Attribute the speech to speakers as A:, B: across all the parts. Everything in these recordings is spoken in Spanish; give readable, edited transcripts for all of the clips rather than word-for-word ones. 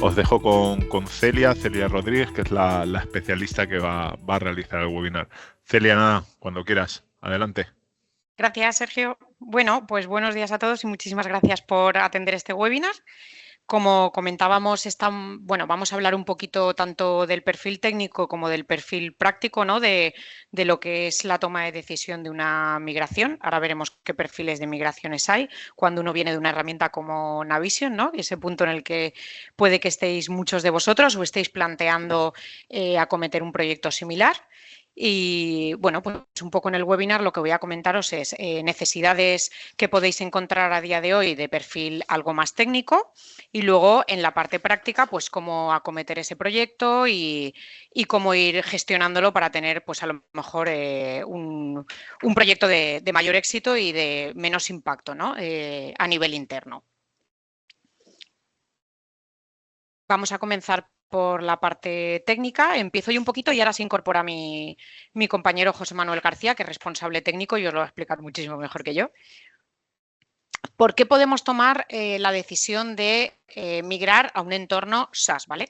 A: os dejo con Celia Rodríguez, que es la especialista que va a realizar el webinar. Celia, nada, cuando quieras, adelante.
B: Gracias, Sergio. Bueno, pues buenos días a todos y muchísimas gracias por atender este webinar. Como comentábamos, vamos a hablar un poquito tanto del perfil técnico como del perfil práctico, ¿no? De lo que es la toma de decisión de una migración. Ahora veremos qué perfiles de migraciones hay cuando uno viene de una herramienta como Navision, ¿no? Ese punto en el que puede que estéis muchos de vosotros o estéis planteando acometer un proyecto similar. Y bueno, pues un poco en el webinar lo que voy a comentaros es necesidades que podéis encontrar a día de hoy de perfil algo más técnico y luego en la parte práctica pues cómo acometer ese proyecto y cómo ir gestionándolo para tener pues a lo mejor un proyecto de mayor éxito y de menos impacto, ¿no? A nivel interno. Vamos a comenzar por la parte técnica. Empiezo yo un poquito y ahora se incorpora mi compañero José Manuel García, que es responsable técnico y os lo va a explicar muchísimo mejor que yo. ¿Por qué podemos tomar la decisión de migrar a un entorno SaaS? ¿Vale?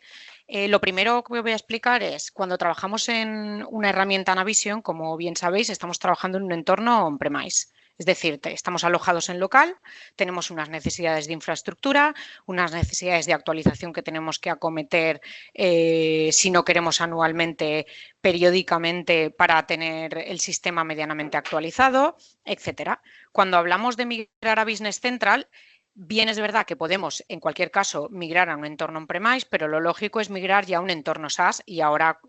B: Lo primero que voy a explicar es, cuando trabajamos en una herramienta Navision, como bien sabéis, estamos trabajando en un entorno on-premise. Es decir, estamos alojados en local, tenemos unas necesidades de infraestructura, unas necesidades de actualización que tenemos que acometer si no queremos anualmente, periódicamente, para tener el sistema medianamente actualizado, etcétera. Cuando hablamos de migrar a Business Central, bien es verdad que podemos, en cualquier caso, migrar a un entorno on-premise, pero lo lógico es migrar ya a un entorno SaaS y ahora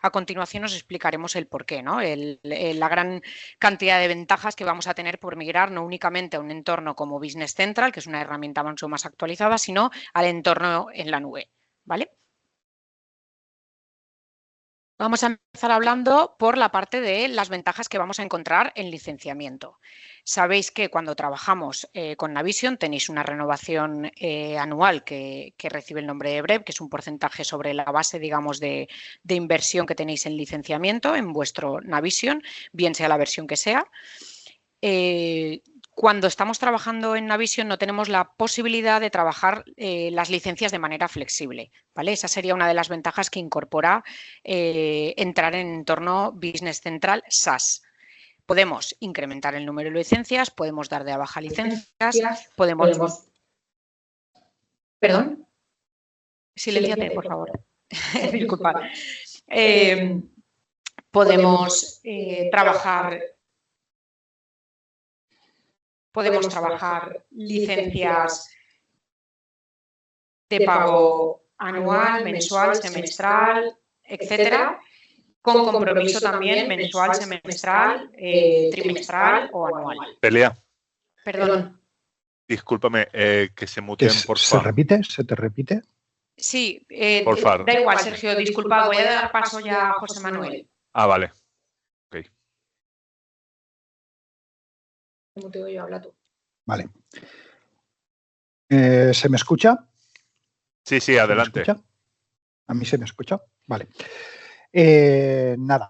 B: a continuación os explicaremos el porqué, ¿no? La gran cantidad de ventajas que vamos a tener por migrar no únicamente a un entorno como Business Central, que es una herramienta mucho más actualizada, sino al entorno en la nube, ¿vale? Vamos a empezar hablando por la parte de las ventajas que vamos a encontrar en licenciamiento. Sabéis que cuando trabajamos con Navision tenéis una renovación anual que recibe el nombre de BREP, que es un porcentaje sobre la base, digamos, de inversión que tenéis en licenciamiento en vuestro Navision, bien sea la versión que sea. Cuando estamos trabajando en Navision no tenemos la posibilidad de trabajar las licencias de manera flexible, ¿vale? Esa sería una de las ventajas que incorpora entrar en entorno Business Central SaaS. Podemos incrementar el número de licencias, podemos dar de baja licencias, podemos... ¿Perdón? Silénciate, por favor. Disculpad. Podemos trabajar licencias de pago anual, mensual, semestral, etcétera, con compromiso también mensual, semestral, trimestral o anual.
A: Celia.
B: Perdón.
A: Discúlpame, que se muteen, por favor.
C: ¿Se repite? ¿Se te repite?
B: Sí,
A: por favor.
B: Da igual, Sergio, disculpad, voy a dar paso ya a José Manuel.
A: Ah, vale. Ok.
B: Me muteo yo, habla tú.
C: Vale. ¿Se me escucha?
A: Sí, sí, adelante.
C: ¿Se me escucha? ¿A mí se me escucha? Vale. Nada,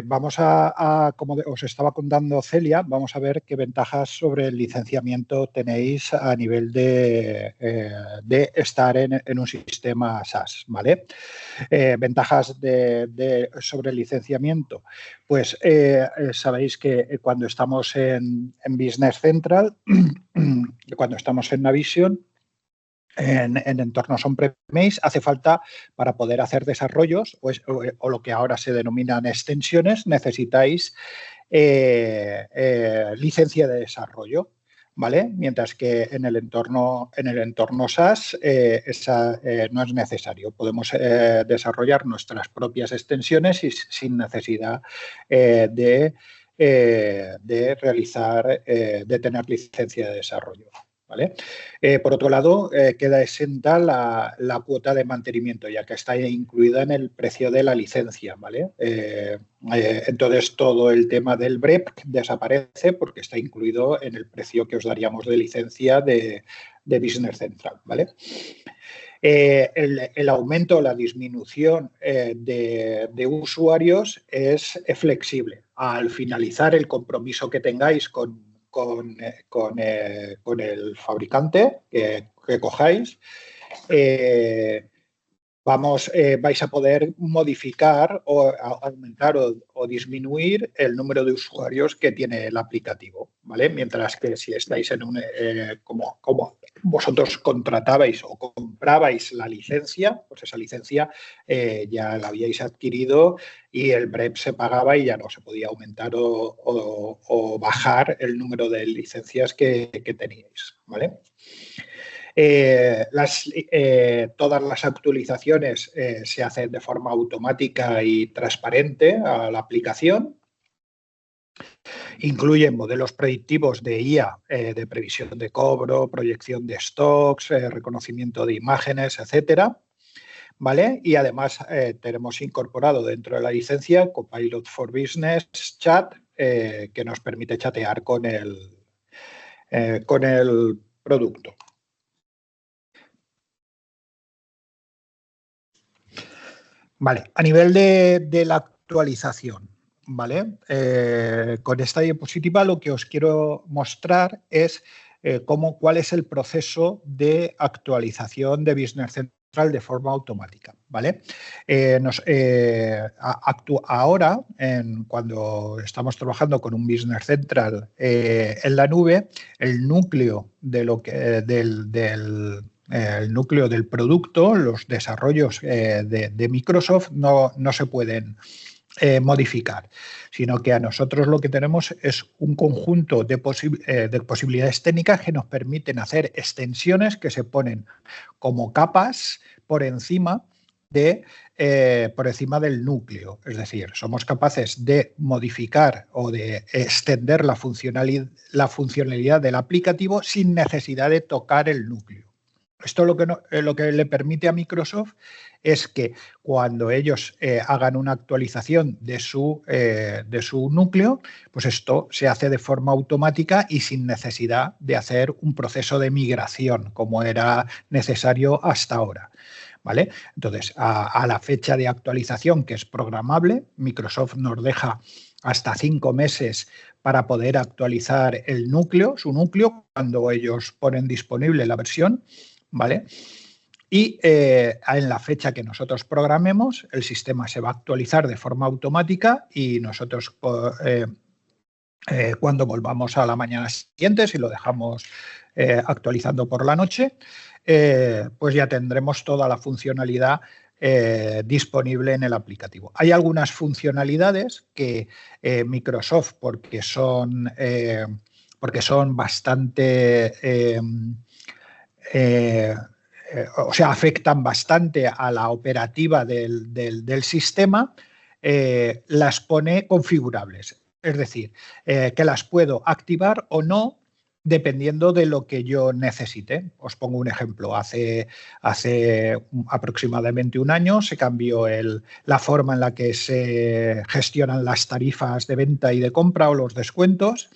C: vamos como os estaba contando Celia, vamos a ver qué ventajas sobre el licenciamiento tenéis a nivel de estar en un sistema SaaS, ¿vale? Ventajas sobre el licenciamiento. Pues sabéis que cuando estamos en Business Central, cuando estamos en Navision, en entornos on-premise, hace falta, para poder hacer desarrollos o lo que ahora se denominan extensiones, necesitáis licencia de desarrollo, ¿vale? Mientras que en el entorno SaaS no es necesario. Podemos desarrollar nuestras propias extensiones sin necesidad de tener licencia de desarrollo. ¿Vale? Por otro lado, queda exenta la cuota de mantenimiento, ya que está incluida en el precio de la licencia. ¿Vale? Entonces, todo el tema del BREP desaparece porque está incluido en el precio que os daríamos de licencia de Business Central. ¿Vale? El aumento o la disminución de usuarios es flexible. Al finalizar el compromiso que tengáis con el fabricante que cojáis, vais a poder modificar o aumentar o disminuir el número de usuarios que tiene el aplicativo, ¿vale? Mientras que si estáis en como vosotros contratabais o comprabais la licencia, pues esa licencia ya la habíais adquirido y el BREP se pagaba y ya no se podía aumentar o bajar el número de licencias que teníais, ¿vale? Todas las actualizaciones se hacen de forma automática y transparente a la aplicación. Incluyen modelos predictivos de IA, de previsión de cobro, proyección de stocks, reconocimiento de imágenes, etcétera. ¿Vale? Y además tenemos incorporado dentro de la licencia Copilot for Business Chat, que nos permite chatear con el producto. Vale, a nivel de la actualización, ¿vale? Con esta diapositiva lo que os quiero mostrar es cuál es el proceso de actualización de Business Central de forma automática, ¿vale? Ahora, cuando estamos trabajando con un Business Central en la nube, el núcleo de el núcleo del producto, los desarrollos de Microsoft no se pueden modificar, sino que a nosotros lo que tenemos es un conjunto de posibilidades técnicas que nos permiten hacer extensiones que se ponen como capas por encima del núcleo. Es decir, somos capaces de modificar o de extender la funcionalidad del aplicativo sin necesidad de tocar el núcleo. Esto lo que le permite a Microsoft es que cuando ellos hagan una actualización de su núcleo, pues esto se hace de forma automática y sin necesidad de hacer un proceso de migración como era necesario hasta ahora, ¿vale? Entonces, a la fecha de actualización, que es programable, Microsoft nos deja hasta 5 meses para poder actualizar su núcleo, cuando ellos ponen disponible la versión, ¿vale? Y en la fecha que nosotros programemos, el sistema se va a actualizar de forma automática y nosotros cuando volvamos a la mañana siguiente, si lo dejamos actualizando por la noche, pues ya tendremos toda la funcionalidad disponible en el aplicativo. Hay algunas funcionalidades que Microsoft, porque son bastante... afectan bastante a la operativa del sistema, las pone configurables. Es decir, que las puedo activar o no dependiendo de lo que yo necesite. Os pongo un ejemplo. Hace aproximadamente un año se cambió la forma en la que se gestionan las tarifas de venta y de compra o los descuentos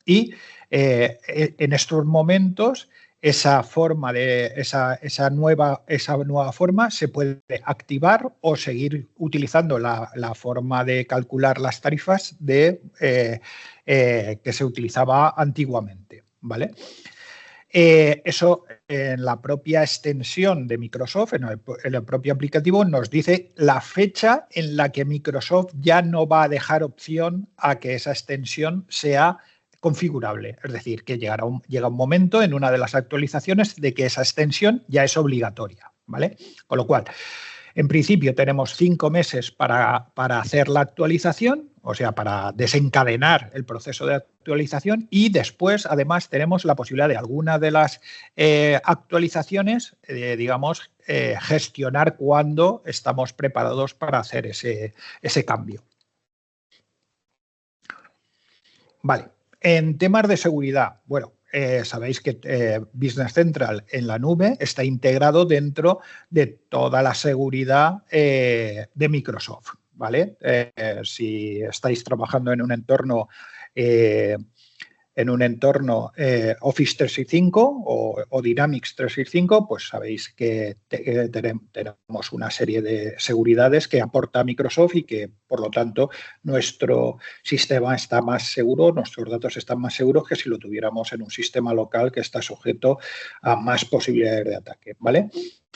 C: y en estos momentos esa nueva forma se puede activar o seguir utilizando la forma de calcular las tarifas que se utilizaba antiguamente, ¿vale? Eso en la propia extensión de Microsoft, en el propio aplicativo, nos dice la fecha en la que Microsoft ya no va a dejar opción a que esa extensión sea configurable. Es decir, que llega un momento en una de las actualizaciones de que esa extensión ya es obligatoria, ¿vale? Con lo cual, en principio tenemos 5 meses para hacer la actualización, o sea, para desencadenar el proceso de actualización y después, además, tenemos la posibilidad de alguna de las actualizaciones, gestionar cuando estamos preparados para hacer ese cambio. Vale. En temas de seguridad, bueno, sabéis que Business Central en la nube está integrado dentro de toda la seguridad de Microsoft, ¿vale? Si estáis trabajando en un entorno en un entorno Office 365 o Dynamics 365, pues sabéis que tenemos una serie de seguridades que aporta Microsoft y que, por lo tanto, nuestro sistema está más seguro, nuestros datos están más seguros que si lo tuviéramos en un sistema local que está sujeto a más posibilidades de ataque, ¿vale?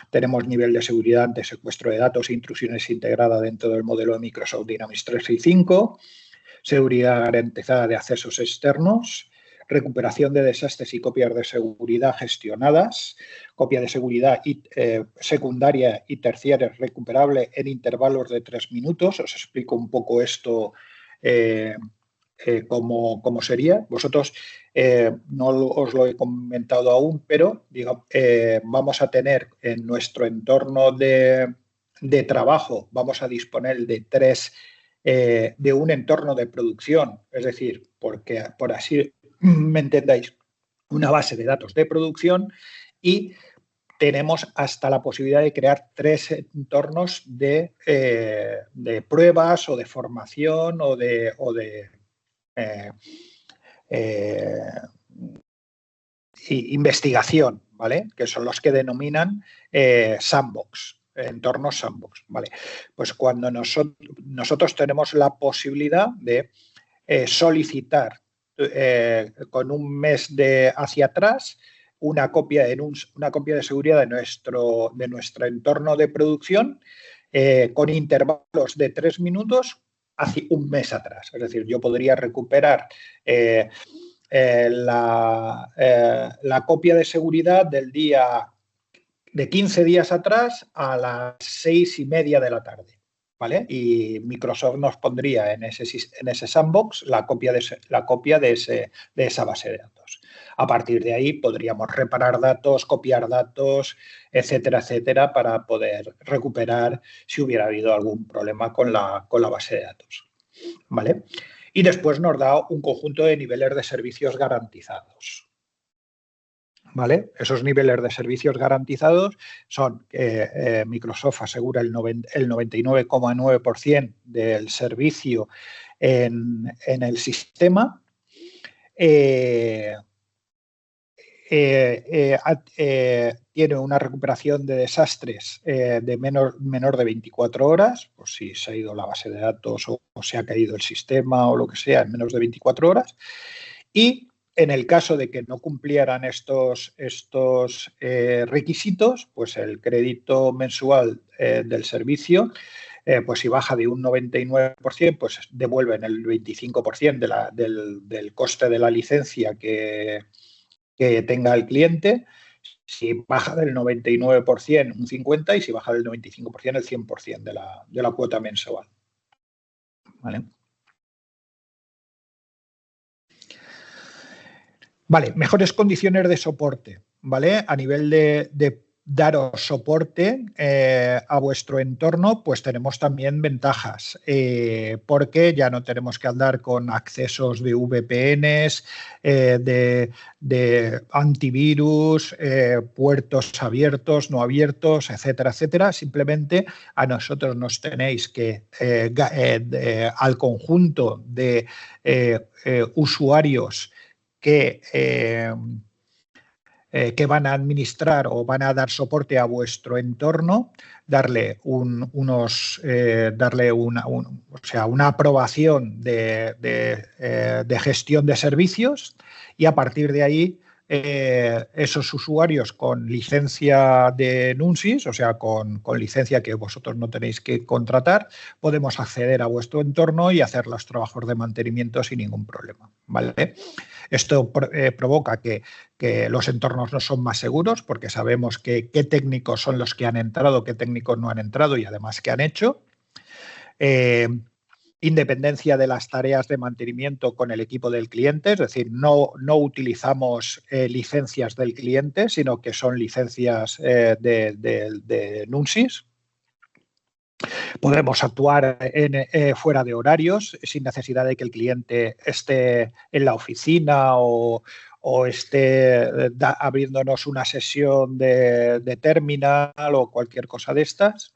C: Tenemos nivel de seguridad ante secuestro de datos e intrusiones integrada dentro del modelo de Microsoft Dynamics 365, seguridad garantizada de accesos externos, recuperación de desastres y copias de seguridad gestionadas, copia de seguridad secundaria y terciaria recuperable en intervalos de 3 minutos. Os explico un poco esto cómo sería. Vosotros no os lo he comentado aún, pero vamos a tener en nuestro entorno de trabajo, vamos a disponer de un entorno de producción, es decir, porque por así me entendáis, una base de datos de producción, y tenemos hasta la posibilidad de crear 3 entornos de pruebas o de formación o de investigación, ¿vale? Que son los que denominan sandbox. Entornos sandbox, ¿vale? Pues cuando nosotros tenemos la posibilidad de solicitar con un mes hacia atrás una copia de seguridad de nuestro entorno de producción con intervalos de 3 minutos hacia un mes atrás. Es decir, yo podría recuperar la copia de seguridad del día de 15 días atrás a las 6:30 de la tarde, ¿vale? Y Microsoft nos pondría en ese sandbox la copia de esa base de datos. A partir de ahí podríamos reparar datos, copiar datos, etcétera, etcétera, para poder recuperar si hubiera habido algún problema con la base de datos, ¿vale? Y después nos da un conjunto de niveles de servicios garantizados, ¿vale? Esos niveles de servicios garantizados son que Microsoft asegura el 99,9% del servicio en el sistema. Tiene una recuperación de desastres de menor de 24 horas, pues si se ha ido la base de datos o se ha caído el sistema o lo que sea, en menos de 24 horas. Y en el caso de que no cumplieran estos requisitos, pues el crédito mensual del servicio, pues si baja de un 99%, pues devuelven el 25% del coste de la licencia que tenga el cliente. Si baja del 99%, un 50%, y si baja del 95%, el 100% de la cuota mensual, ¿vale? Vale, mejores condiciones de soporte, ¿vale? A nivel de daros soporte a vuestro entorno, pues tenemos también ventajas, porque ya no tenemos que andar con accesos de VPNs, de antivirus, puertos abiertos, no abiertos, etcétera, etcétera. Simplemente a nosotros nos tenéis que, al conjunto de usuarios que van a administrar o van a dar soporte a vuestro entorno, darle una aprobación de gestión de servicios, y a partir de ahí esos usuarios con licencia de Nunsis, o sea, con licencia que vosotros no tenéis que contratar, podemos acceder a vuestro entorno y hacer los trabajos de mantenimiento sin ningún problema, ¿vale? Esto provoca que los entornos no son más seguros, porque sabemos qué técnicos son los que han entrado, qué técnicos no han entrado y además qué han hecho. Independencia de las tareas de mantenimiento con el equipo del cliente, es decir, no utilizamos licencias del cliente, sino que son licencias de Nunsis. Podemos actuar fuera de horarios sin necesidad de que el cliente esté en la oficina o esté abriéndonos una sesión de terminal o cualquier cosa de estas.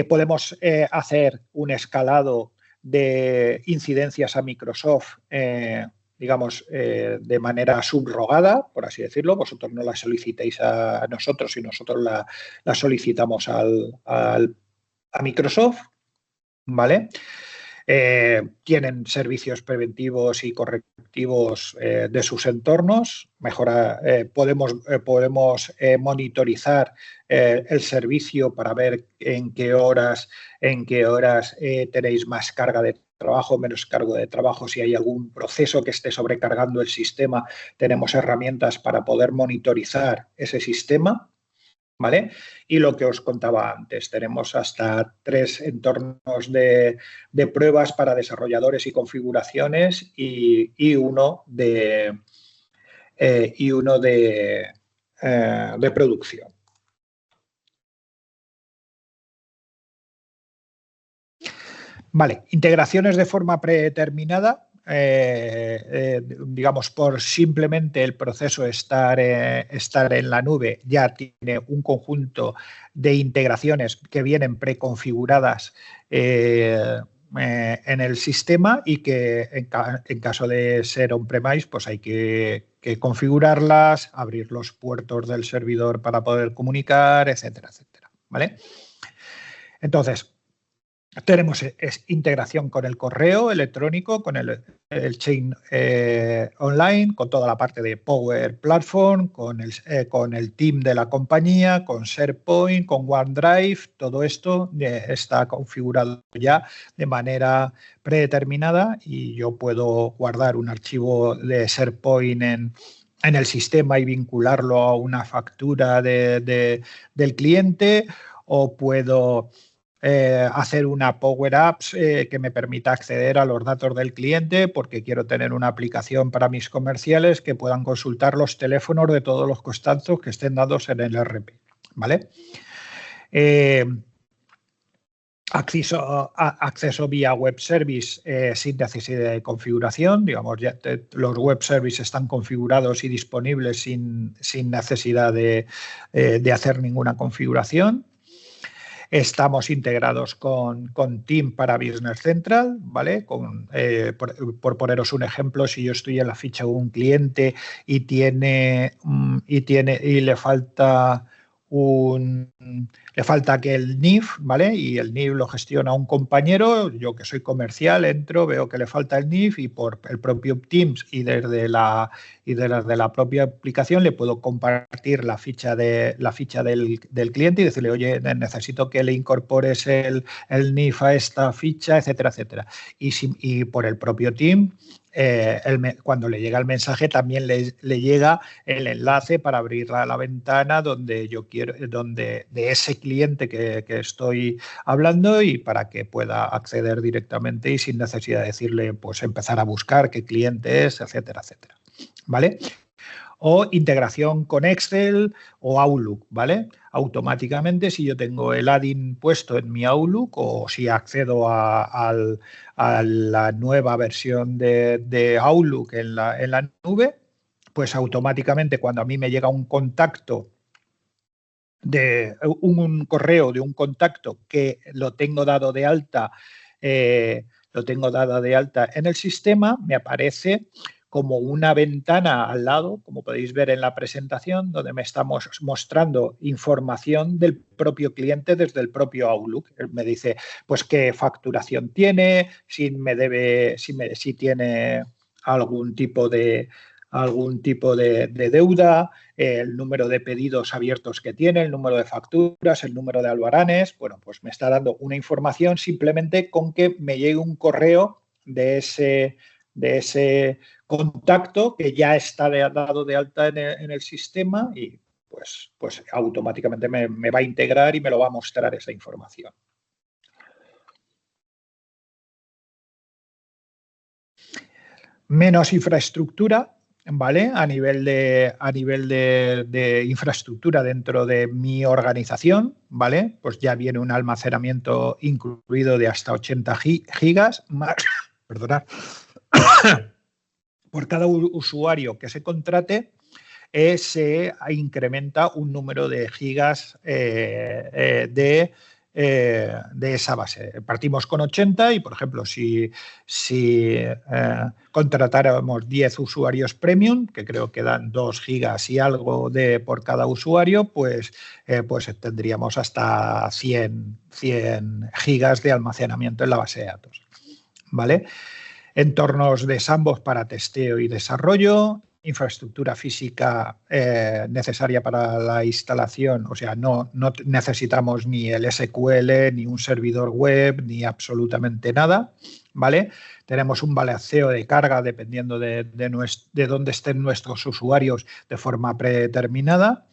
C: Podemos hacer un escalado de incidencias a Microsoft digamos, de manera subrogada, por así decirlo. Vosotros no la solicitéis a nosotros y nosotros la solicitamos a Microsoft, ¿vale? Tienen servicios preventivos y correctivos de sus entornos. Podemos monitorizar el servicio para ver en qué horas tenéis más carga de trabajo, menos carga de trabajo. Si hay algún proceso que esté sobrecargando el sistema, tenemos herramientas para poder monitorizar ese sistema, ¿vale? Y lo que os contaba antes, tenemos hasta 3 entornos de pruebas para desarrolladores y configuraciones y uno de producción. Vale, integraciones de forma predeterminada. Digamos, por simplemente el proceso estar en la nube, ya tiene un conjunto de integraciones que vienen preconfiguradas en el sistema y que en caso de ser on-premise, pues hay que configurarlas, abrir los puertos del servidor para poder comunicar, etcétera, etcétera, ¿vale? Entonces, tenemos integración con el correo electrónico, con el Chain Online, con toda la parte de Power Platform, con el team de la compañía, con SharePoint, con OneDrive. Todo esto está configurado ya de manera predeterminada y yo puedo guardar un archivo de SharePoint en el sistema y vincularlo a una factura del cliente, o puedo hacer una Power Apps que me permita acceder a los datos del cliente porque quiero tener una aplicación para mis comerciales que puedan consultar los teléfonos de todos los contactos que estén dados en el RP, ¿vale? Acceso vía web service sin necesidad de configuración. Digamos, ya los web services están configurados y disponibles sin necesidad de hacer ninguna configuración. Estamos integrados con Team para Business Central, ¿vale? Por poneros un ejemplo, si yo estoy en la ficha de un cliente y le falta que el NIF, ¿vale? Y el NIF lo gestiona un compañero, yo que soy comercial entro, veo que le falta el NIF y por el propio Teams y desde la propia aplicación le puedo compartir la ficha del cliente y decirle, oye, necesito que le incorpores el NIF a esta ficha, etcétera, etcétera. Y por el propio Team, cuando le llega el mensaje también le llega el enlace para abrir la ventana donde yo quiero, de ese cliente que estoy hablando, y para que pueda acceder directamente y sin necesidad de decirle, pues empezar a buscar qué cliente es, etcétera, etcétera, ¿vale? O integración con Excel o Outlook, ¿vale? Automáticamente, si yo tengo el add-in puesto en mi Outlook o si accedo a la nueva versión de Outlook en la nube, pues automáticamente cuando a mí me llega un contacto un correo de un contacto que lo tengo dado de alta en el sistema, me aparece como una ventana al lado, como podéis ver en la presentación, donde me estamos mostrando información del propio cliente desde el propio Outlook. Me dice, pues, qué facturación tiene, si tiene algún tipo de deuda, el número de pedidos abiertos que tiene, el número de facturas, el número de albaranes. Bueno, pues me está dando una información simplemente con que me llegue un correo de ese contacto que ya está dado de alta en el sistema, y pues automáticamente me va a integrar y me lo va a mostrar esa información. Menos infraestructura, ¿vale? A nivel de infraestructura dentro de mi organización, ¿vale? Pues ya viene un almacenamiento incluido de hasta 80 gigas más, perdonad, por cada usuario que se contrate. Se incrementa un número de gigas de de esa base. Partimos con 80 y, por ejemplo, si contratáramos 10 usuarios premium, que creo que dan 2 gigas y algo por cada usuario, pues tendríamos hasta 100 gigas de almacenamiento en la base de datos. ¿Vale? Entornos de sandbox para testeo y desarrollo, infraestructura física necesaria para la instalación, o sea, no necesitamos ni el SQL, ni un servidor web, ni absolutamente nada, ¿vale? Tenemos un balanceo de carga dependiendo de dónde estén nuestros usuarios de forma predeterminada.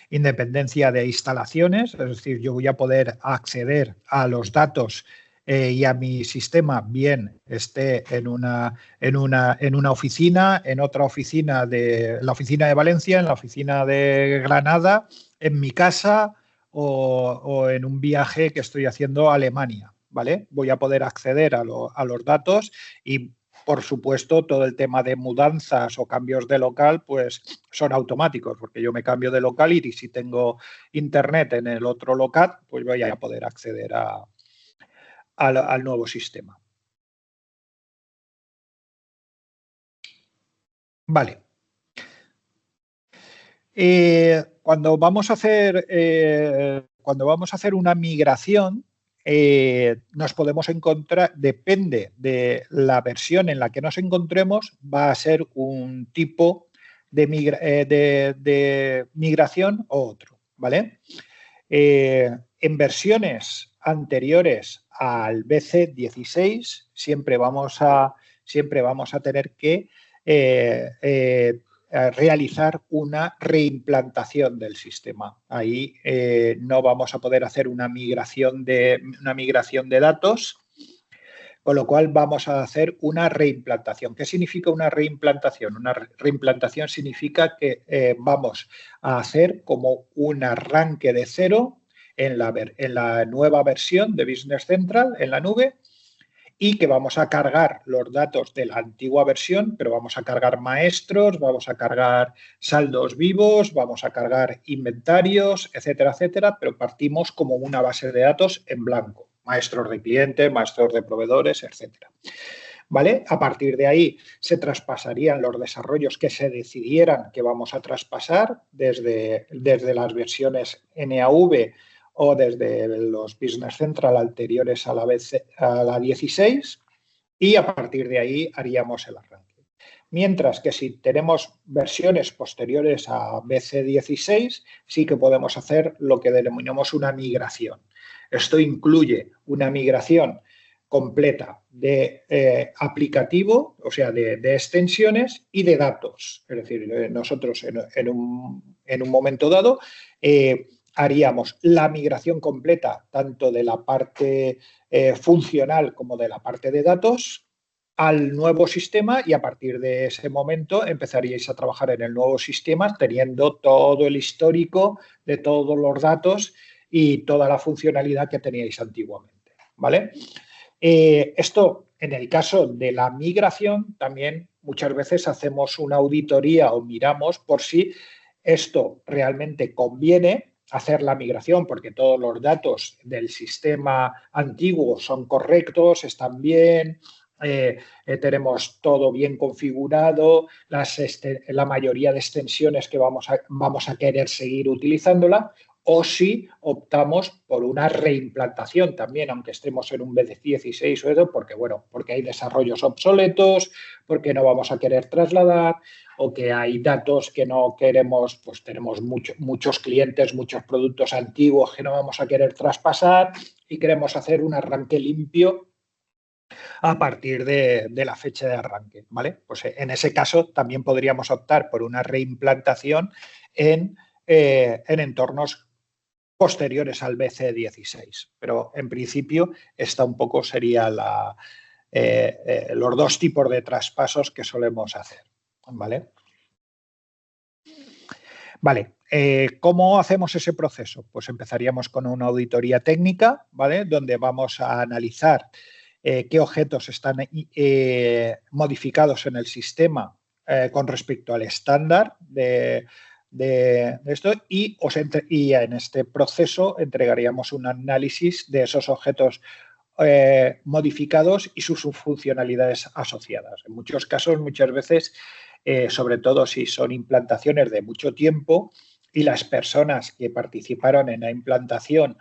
C: Independencia de instalaciones, es decir, yo voy a poder acceder a los datos y a mi sistema, bien esté en una oficina, en otra oficina, la oficina de Valencia, en la oficina de Granada, en mi casa o en un viaje que estoy haciendo a Alemania, ¿vale? Voy a poder acceder a los datos y, por supuesto, todo el tema de mudanzas o cambios de local, pues son automáticos, porque yo me cambio de local y si tengo internet en el otro local, pues voy a poder acceder al nuevo sistema. Vale. Cuando vamos a hacer una migración, nos podemos encontrar, depende de la versión en la que nos encontremos, va a ser un tipo de migración u otro, ¿vale? En versiones anteriores al BC16 siempre vamos a tener que realizar una reimplantación del sistema. Ahí no vamos a poder hacer una migración de datos, con lo cual vamos a hacer una reimplantación. ¿Qué significa una reimplantación? Una reimplantación significa que vamos a hacer como un arranque de cero en la nueva versión de Business Central en la nube, y que vamos a cargar los datos de la antigua versión, pero vamos a cargar maestros, vamos a cargar saldos vivos, vamos a cargar inventarios, etcétera, etcétera, pero partimos como una base de datos en blanco. Maestros de clientes, maestros de proveedores, etcétera. ¿Vale? A partir de ahí se traspasarían los desarrollos que se decidieran que vamos a traspasar desde las versiones NAV o desde los Business Central anteriores a la 16, y a partir de ahí haríamos el arranque. Mientras que si tenemos versiones posteriores a BC16, sí que podemos hacer lo que denominamos una migración. Esto incluye una migración completa de aplicativo, o sea, de extensiones y de datos. Es decir, nosotros en un momento dado haríamos la migración completa tanto de la parte funcional como de la parte de datos al nuevo sistema, y a partir de ese momento empezaríais a trabajar en el nuevo sistema teniendo todo el histórico de todos los datos y toda la funcionalidad que teníais antiguamente, ¿vale? Esto, en el caso de la migración, también muchas veces hacemos una auditoría o miramos por si esto realmente conviene hacer la migración, porque todos los datos del sistema antiguo son correctos, están bien, tenemos todo bien configurado, la mayoría de extensiones que vamos a querer seguir utilizándola, o si optamos por una reimplantación también, aunque estemos en un BC16 o eso, porque hay desarrollos obsoletos, porque no vamos a querer trasladar, o que hay datos que no queremos, pues tenemos muchos clientes, muchos productos antiguos que no vamos a querer traspasar y queremos hacer un arranque limpio a partir de la fecha de arranque, ¿vale? Pues en ese caso también podríamos optar por una reimplantación en entornos posteriores al BC16, pero en principio esta un poco sería los dos tipos de traspasos que solemos hacer, ¿vale? Vale, ¿cómo hacemos ese proceso? Pues empezaríamos con una auditoría técnica, ¿vale? Donde vamos a analizar qué objetos están modificados en el sistema con respecto al estándar de esto y en este proceso entregaríamos un análisis de esos objetos modificados y sus funcionalidades asociadas. En muchos casos, muchas veces, sobre todo si son implantaciones de mucho tiempo y las personas que participaron en la implantación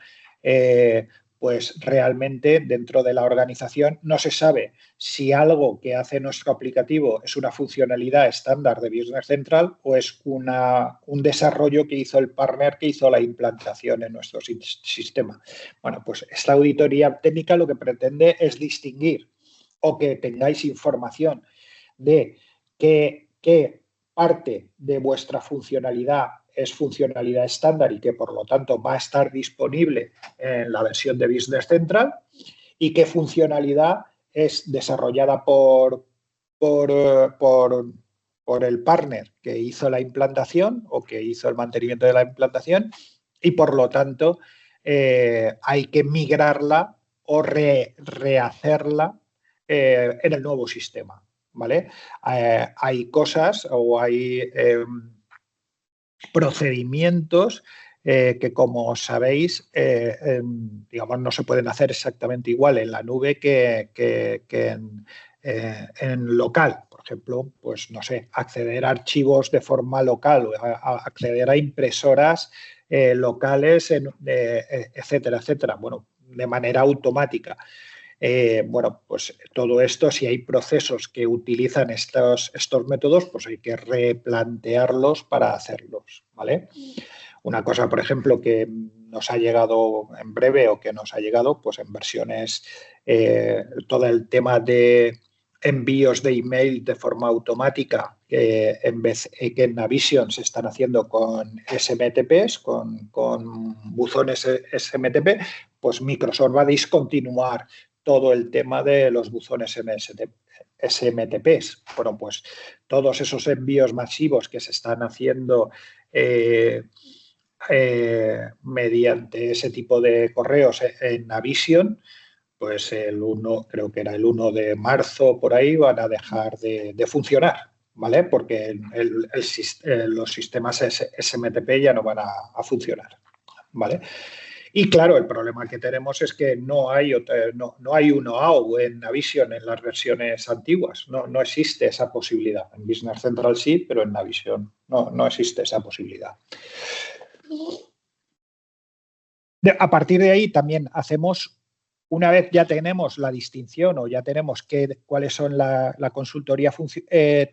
C: pues realmente dentro de la organización no se sabe si algo que hace nuestro aplicativo es una funcionalidad estándar de Business Central o es un desarrollo que hizo el partner que hizo la implantación en nuestro sistema. Bueno, pues esta auditoría técnica lo que pretende es distinguir o que tengáis información de qué parte de vuestra funcionalidad es funcionalidad estándar y que por lo tanto va a estar disponible en la versión de Business Central y qué funcionalidad es desarrollada por el partner que hizo la implantación o que hizo el mantenimiento de la implantación y por lo tanto hay que migrarla o rehacerla en el nuevo sistema, ¿vale? Hay cosas o hay procedimientos que, como sabéis, digamos, no se pueden hacer exactamente igual en la nube que en local. Por ejemplo, pues no sé, acceder a archivos de forma local o acceder a impresoras locales, etcétera, etcétera. Bueno, de manera automática. Bueno, pues todo esto, si hay procesos que utilizan estos métodos, pues hay que replantearlos para hacerlos, ¿vale? Una cosa, por ejemplo, que nos ha llegado en breve o que nos ha llegado, pues en versiones, todo el tema de envíos de email de forma automática, en vez que en Navision se están haciendo con SMTPs, con buzones SMTP, pues Microsoft va a discontinuar todo el tema de los buzones SMTPs. Bueno, pues todos esos envíos masivos que se están haciendo mediante ese tipo de correos en Navision, pues creo que era el 1 de marzo por ahí, van a dejar de funcionar, ¿vale? Porque los sistemas SMTP ya no van a funcionar, ¿vale? Y claro, el problema que tenemos es que no hay un OAuth en Navision en las versiones antiguas. No existe esa posibilidad. En Business Central sí, pero en Navision no existe esa posibilidad. A partir de ahí también hacemos, una vez ya tenemos la distinción o ya tenemos cuáles son la consultoría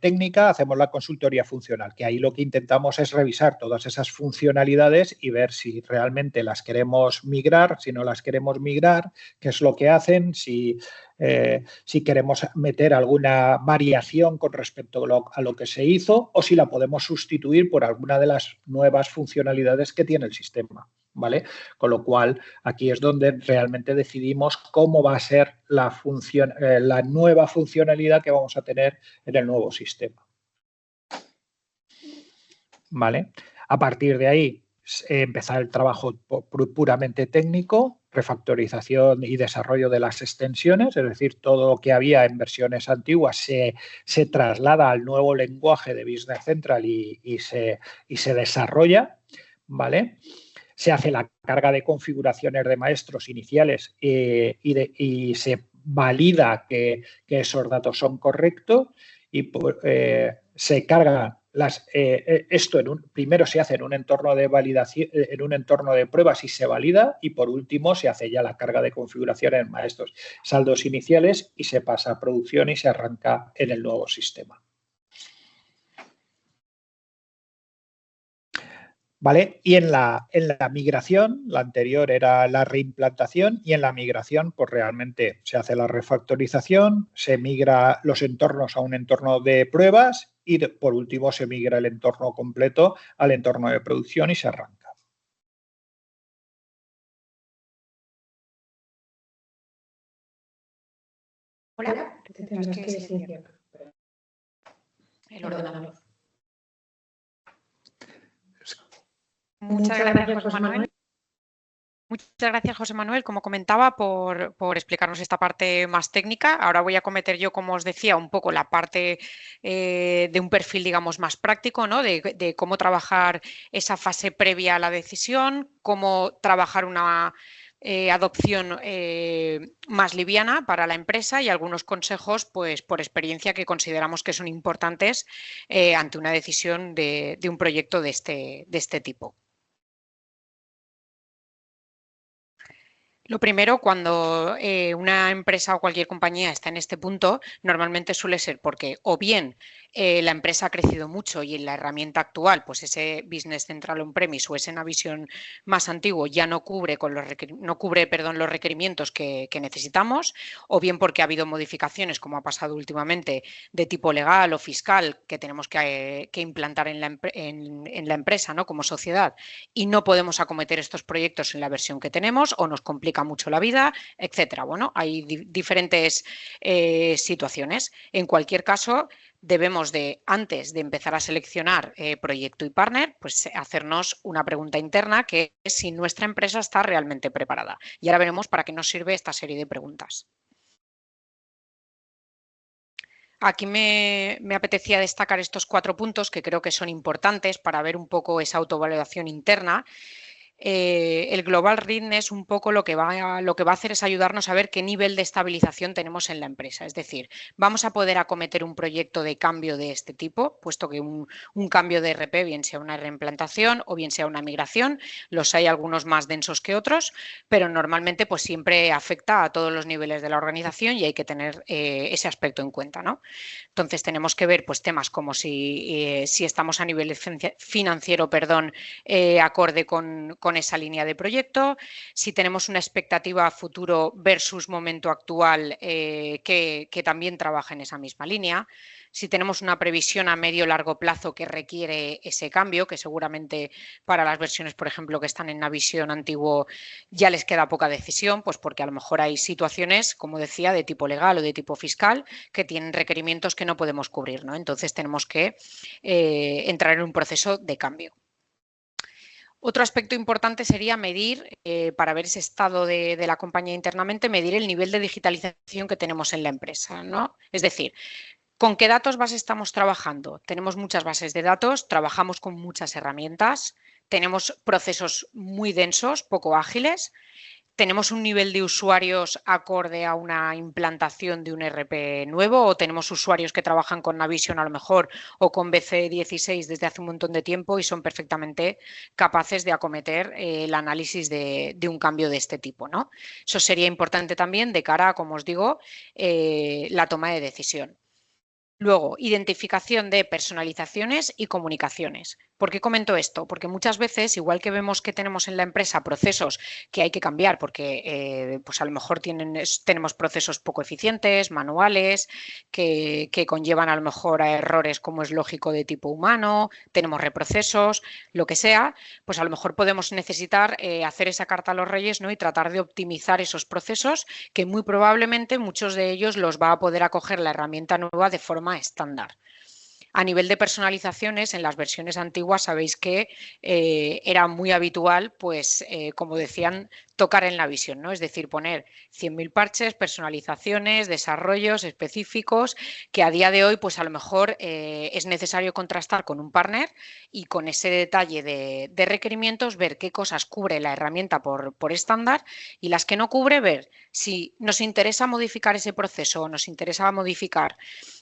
C: técnica, hacemos la consultoría funcional, que ahí lo que intentamos es revisar todas esas funcionalidades y ver si realmente las queremos migrar, si no las queremos migrar, qué es lo que hacen, si queremos meter alguna variación con respecto a lo que se hizo o si la podemos sustituir por alguna de las nuevas funcionalidades que tiene el sistema, ¿vale? Con lo cual, aquí es donde realmente decidimos cómo va a ser la nueva funcionalidad que vamos a tener en el nuevo sistema, ¿vale? A partir de ahí, empezar el trabajo puramente técnico, refactorización y desarrollo de las extensiones, es decir, todo lo que había en versiones antiguas se traslada al nuevo lenguaje de Business Central y se desarrolla, ¿vale? Se hace la carga de configuraciones de maestros iniciales y se valida que esos datos son correctos y se carga esto primero se hace en un entorno de validación, en un entorno de pruebas y se valida y por último se hace ya la carga de configuración en maestros, saldos iniciales y se pasa a producción y se arranca en el nuevo sistema. ¿Vale? Y en la migración, la anterior era la reimplantación y en la migración pues realmente se hace la refactorización, se migra los entornos a un entorno de pruebas y por último se migra el entorno completo al entorno de producción y se arranca.
B: Hola, te tendrás que silenciar el ordenador. Muchas gracias, José Manuel. Muchas gracias, José Manuel, como comentaba, por explicarnos esta parte más técnica. Ahora voy a cometer yo, como os decía, un poco la parte de un perfil, digamos, más práctico, ¿no? De cómo trabajar esa fase previa a la decisión, cómo trabajar una adopción más liviana para la empresa y algunos consejos, pues, por experiencia que consideramos que son importantes ante una decisión de un proyecto de este tipo. Lo primero, cuando una empresa o cualquier compañía está en este punto, normalmente suele ser porque o bien la empresa ha crecido mucho y en la herramienta actual, pues ese Business Central On-Premise o ese Navision más antiguo ya no cubre, los requerimientos que necesitamos, o bien porque ha habido modificaciones, como ha pasado últimamente, de tipo legal o fiscal que tenemos que implantar en la empresa, ¿no? Como sociedad, y no podemos acometer estos proyectos en la versión que tenemos o nos complica mucho la vida, etcétera. Bueno, hay diferentes situaciones. En cualquier caso, debemos de, antes de empezar a seleccionar proyecto y partner, pues hacernos una pregunta interna que es si nuestra empresa está realmente preparada. Y ahora veremos para qué nos sirve esta serie de preguntas. Aquí me apetecía destacar estos 4 puntos que creo que son importantes para ver un poco esa autovalidación interna. El Global Readiness un poco lo que va a hacer es ayudarnos a ver qué nivel de estabilización tenemos en la empresa. Es decir, vamos a poder acometer un proyecto de cambio de este tipo, puesto que un cambio de ERP, bien sea una reimplantación o bien sea una migración, los hay algunos más densos que otros, pero normalmente pues siempre afecta a todos los niveles de la organización y hay que tener ese aspecto en cuenta, ¿no? Entonces tenemos que ver pues temas como si estamos a nivel financiero, acorde con esa línea de proyecto, si tenemos una expectativa a futuro versus momento actual que también trabaja en esa misma línea, si tenemos una previsión a medio o largo plazo que requiere ese cambio, que seguramente para las versiones, por ejemplo, que están en Navision antiguo ya les queda poca decisión, pues porque a lo mejor hay situaciones, como decía, de tipo legal o de tipo fiscal que tienen requerimientos que no podemos cubrir, ¿no? Entonces tenemos que entrar en un proceso de cambio. Otro aspecto importante sería medir, para ver ese estado de la compañía internamente, medir el nivel de digitalización que tenemos en la empresa, ¿no? Es decir, ¿con qué datos base estamos trabajando? Tenemos muchas bases de datos, trabajamos con muchas herramientas, tenemos procesos muy densos, poco ágiles. ¿Tenemos un nivel de usuarios acorde a una implantación de un ERP nuevo o tenemos usuarios que trabajan con Navision a lo mejor o con BC16 desde hace un montón de tiempo y son perfectamente capaces de acometer el análisis de un cambio de este tipo, ¿no? Eso sería importante también de cara a, como os digo, la toma de decisión. Luego, identificación de personalizaciones y comunicaciones. ¿Por qué comento esto? Porque muchas veces, igual que vemos que tenemos en la empresa procesos que hay que cambiar, porque pues a lo mejor tenemos procesos poco eficientes, manuales, que conllevan a lo mejor a errores, como es lógico, de tipo humano, tenemos reprocesos, lo que sea, pues a lo mejor podemos necesitar hacer esa carta a los reyes, ¿no? Y tratar de optimizar esos procesos que muy probablemente muchos de ellos los va a poder acoger la herramienta nueva de forma estándar. A nivel de personalizaciones, en las versiones antiguas sabéis que era muy habitual, pues, como decían, tocar en la visión, ¿no? Es decir, poner 100.000 parches, personalizaciones, desarrollos específicos, que a día de hoy, pues a lo mejor es necesario contrastar con un partner y con ese detalle de requerimientos, ver qué cosas cubre la herramienta por estándar y las que no cubre, ver si nos interesa modificar ese proceso o nos interesa modificar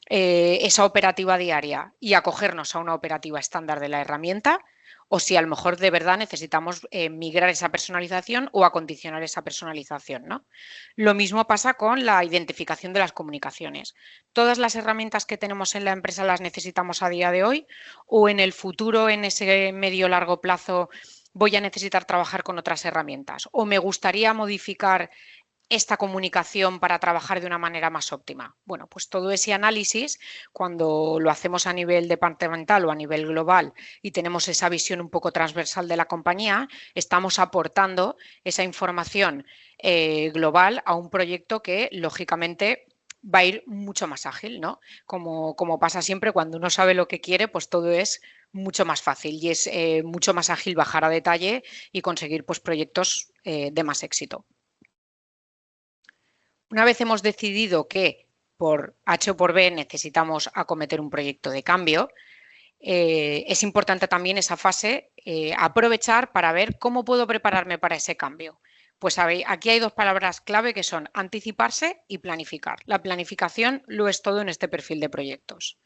B: esa operativa diaria y acogernos a una operativa estándar de la herramienta, o si a lo mejor de verdad necesitamos migrar esa personalización o acondicionar esa personalización, ¿no? Lo mismo pasa con la identificación de las comunicaciones. ¿Todas las herramientas que tenemos en la empresa las necesitamos a día de hoy o en el futuro, en ese medio largo plazo, voy a necesitar trabajar con otras herramientas? ¿O me gustaría modificar esta comunicación para trabajar de una manera más óptima? Bueno, pues todo ese análisis, cuando lo hacemos a nivel departamental o a nivel global y tenemos esa visión un poco transversal de la compañía, estamos aportando esa información global a un proyecto que, lógicamente, va a ir mucho más ágil, ¿no? Como pasa siempre, cuando uno sabe lo que quiere, pues todo es mucho más fácil y es mucho más ágil bajar a detalle y conseguir pues proyectos de más éxito. Una vez hemos decidido que por H o por B necesitamos acometer un proyecto de cambio, es importante también esa fase aprovechar para ver cómo puedo prepararme para ese cambio. Pues aquí hay dos palabras clave que son anticiparse y planificar. La planificación lo es todo en este perfil de proyectos.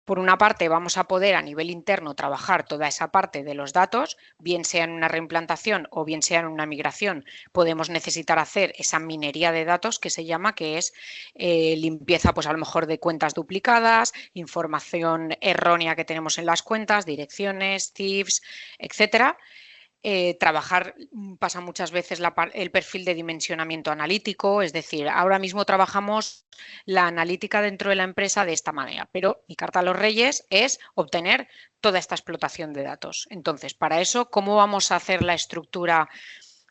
B: Por una parte, vamos a poder a nivel interno trabajar toda esa parte de los datos, bien sea en una reimplantación o bien sea en una migración. Podemos necesitar hacer esa minería de datos que se llama, que es limpieza, pues a lo mejor de cuentas duplicadas, información errónea que tenemos en las cuentas, direcciones, CIFs, etcétera. Trabajar pasa muchas veces el perfil de dimensionamiento analítico, es decir, ahora mismo trabajamos la analítica dentro de la empresa de esta manera, pero mi carta a los reyes es obtener toda esta explotación de datos. Entonces, para eso, ¿cómo vamos a hacer la estructura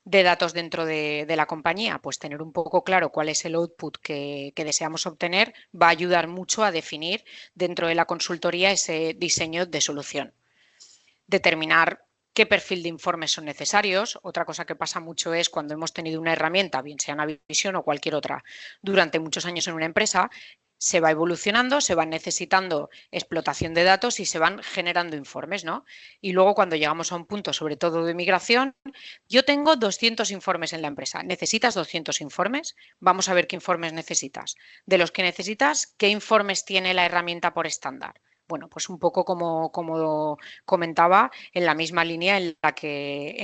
B: de datos dentro de la compañía? Pues tener un poco claro cuál es el output que deseamos obtener va a ayudar mucho a definir dentro de la consultoría ese diseño de solución. Determinar qué perfil de informes son necesarios. Otra cosa que pasa mucho es cuando hemos tenido una herramienta, bien sea Navision o cualquier otra, durante muchos años en una empresa, se va evolucionando, se van necesitando explotación de datos y se van generando informes, ¿no? Y luego cuando llegamos a un punto, sobre todo de migración, yo tengo 200 informes en la empresa. ¿Necesitas 200 informes? Vamos a ver qué informes necesitas. De los que necesitas, ¿qué informes tiene la herramienta por estándar? Bueno, pues un poco como comentaba, en la misma línea en